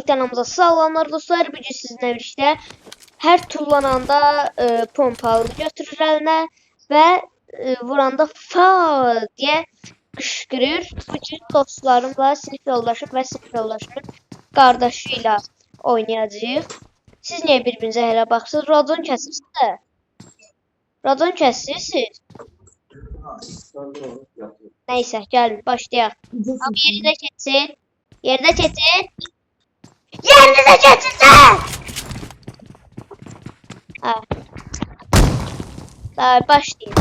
Kanalımıza sağlamlar dostlar. Bugün sizinle birlikte her tullananda pompalı götürür eline ve vuranda fa diye kışkırır. Bugün dostlarımla, sinif yoldaşım ve sinif yoldaşımın kardeşiyle oynayacağız. Siz niye birbirinize hele baxsınız? Radon kəsirsiniz də. Radon kəsirsiniz. Neyse gelin başlayalım. Abi yerine geçsin. Yerine geçsin. Yerinize geçin sen! Ha. Daha başlayayım.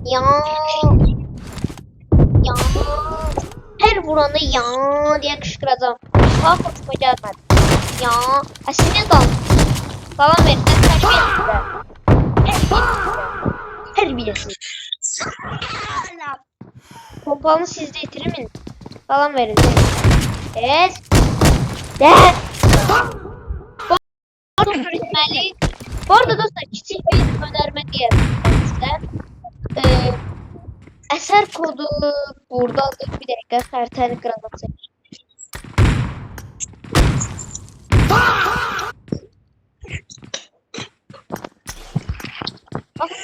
Ya bu. Ya. Her vuranda ya diye kışkıracağım. Daha hoşuma gelmedi. Ya. Aslında kal. Falan verin. Her birisi. Pompalını sizde itirimin. Falan verin. Evet. Evet. Bu arada dostlar küçük bir önerme diyelim size. Eser kodu buradadır. Bir dakika xəritəni qırana çəkir.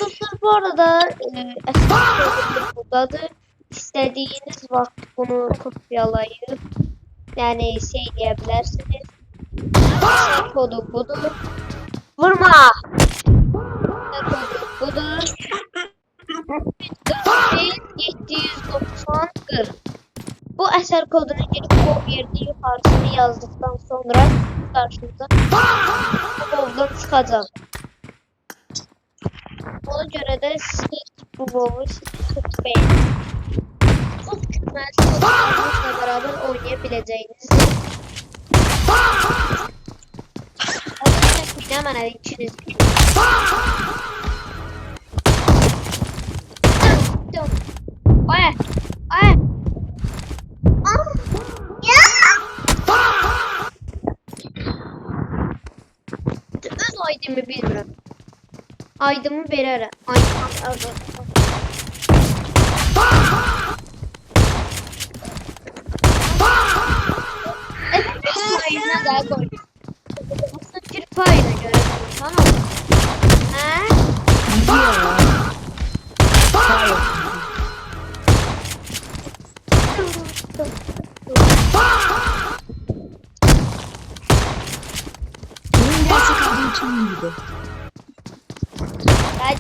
Dostlar bu arada eser kodu buradadır. İstediğiniz vaxt bunu kopyalayıp yani şey diyebilirsiniz. Eser kodu budur. Vurma! Eser kodu budur. 790 Bu eser kodunu girip o yerde yukarısını yazdıktan sonra karşınıza bu boldan çıkacak. Ona göre de siz bu bolu çok beğenin. Çok güzel kodlarınızla beraber oynayabileceğiniz. Onu çekmeyin hemen ikiniz. Ay. Öz aydımı bilmirəm. Aydımı verərəm. Ayına da koy. Aslında Türk payına göre tamam mı? He?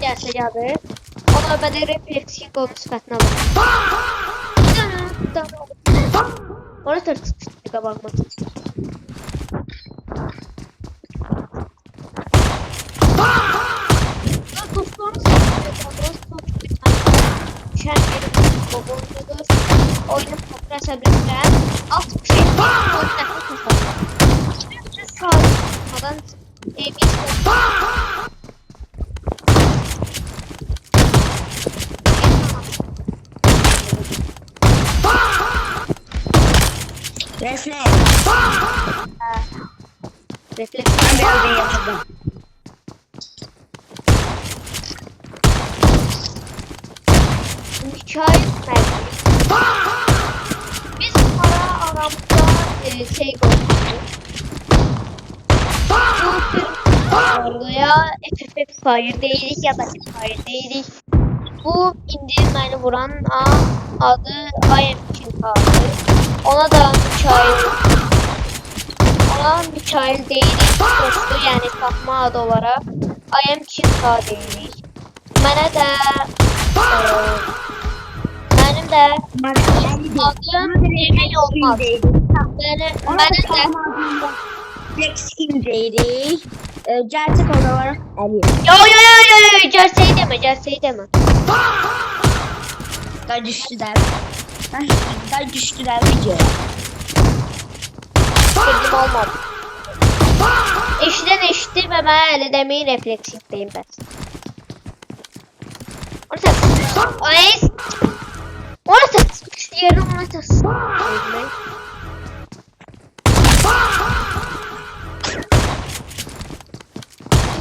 Gelse geldi. Ona ben de refleksik olmuş sıfatına bak. Orası tırtık bakmak. Oyunu paylaşabilirler. Alt bir şey Refleks. Refleks. Ben de yapacağım. Mükemmel. Biz para aramızda şey koyduk. Bu ya FFF Fire değilik ya da Fire değilik. Bu indirmeni vuran adı IM için kaldı. Ona da Mikail değilik dostu yani takma adı olarak IM Çinka değilik. Mənə də benim de adım yemek olmaz. Mənə də Skin deyirik. Gerçek olarak Ali. Yo gerçeği deme. Da düştüler. Da düştüler video. Sevdim olmadı. Eşitdi və mənə elə deməyin refleksindeyim bəs. Ay! Orada yerine orada.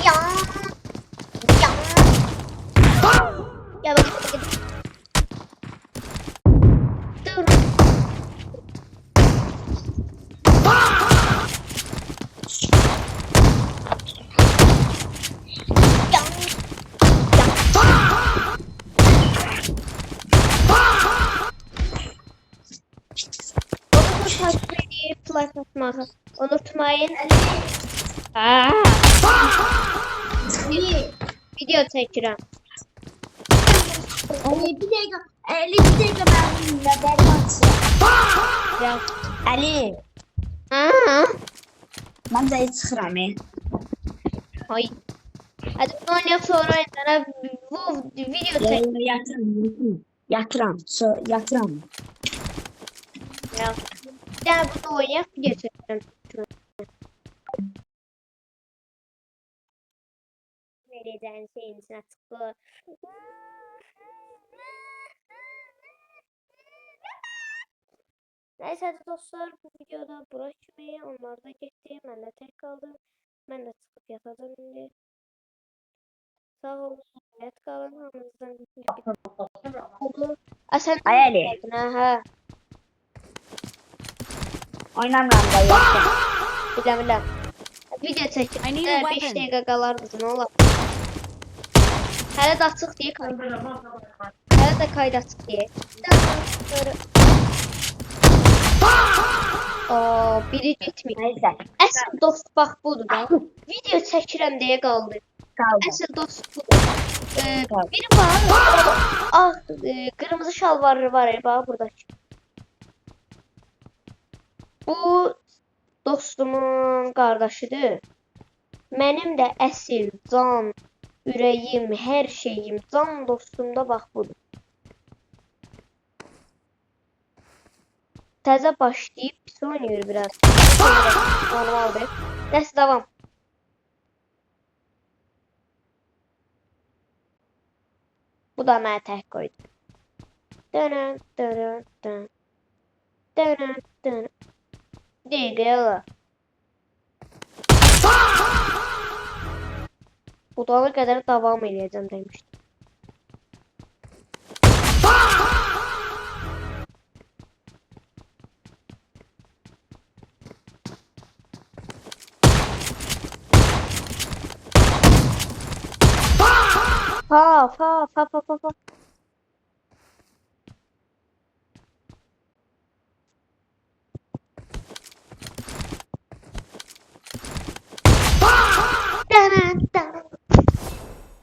Ya. Ya. Ya bak. Dur. Like atmağı unutmayın. Video çəkirəm. Ali bir dakika. Ali bir dakika ben haberim açayım. Ya. Ali. Ben de çıkıram. Ay. Hadi bunu oynayıp sonra sana bu video çek. Yatıram. Yatıram. Ya. Gel bunu oynayıp video çekirəm. Vereceğin şeyin içine tıkla. Neyse hadi dostlar bu videoda bura kimi onlar da gitti. Ben de tek kaldım. Ben de çıkıp yatadım şimdi. Sağ olun. Evet kalın. Hamınızdan oldu. Sen Ay Ali. Ha. Oynamıram da yattım. Biləm. Video çəkib. I need a 5 weapon. dəqiqə qalardı nə olar. Hələ də açıq deyə kaydı. Hələ də kaydı açıq deyə. Biri getmir. Neyse. Əsl dost bax budur da. Video çəkirəm deyə qaldı. Kaldı. Əsl dost budur. Biri var. Qırmızı şalvarı var bax buradakı. Bu dostumun qardaşıdır. Mənim də əsl, can, ürəyim, hər şeyim, can dostum da bax budur. Təzə başlayıb pis oynayır biraz. Normaldır. Nəsə davam. Bu da mənə tək qoydu. Dönən, dönən, dönən. Dönən, dönən. Dəqiqə olar. Budala qədər davam eləyəcəm demişdim. Pa.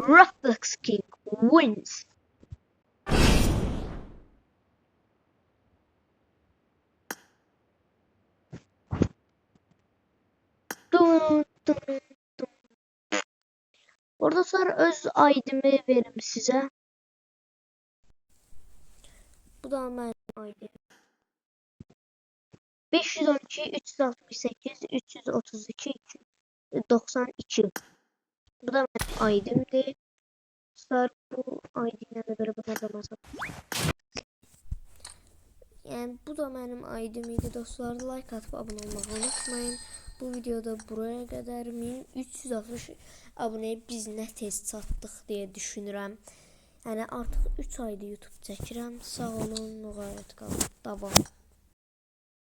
Roblox King wins. Orada sonra öz ID'mi verim sizə. Bu da mənim ID. 512 368 332 92. Bu da mənim ID'mdir. Dostlar bu ID-lə də belə baxacağam. Yəni bu da mənim ID-m idi dostlar. Like atıb abunə olmağı unutmayın. Bu videoda buraya qədər 1360 abunəyə biz nə tez çatdıq deyə düşünürəm. Yəni artıq 3 aydır YouTube çəkirəm. Sağ olun, müğayət qalın. Davam.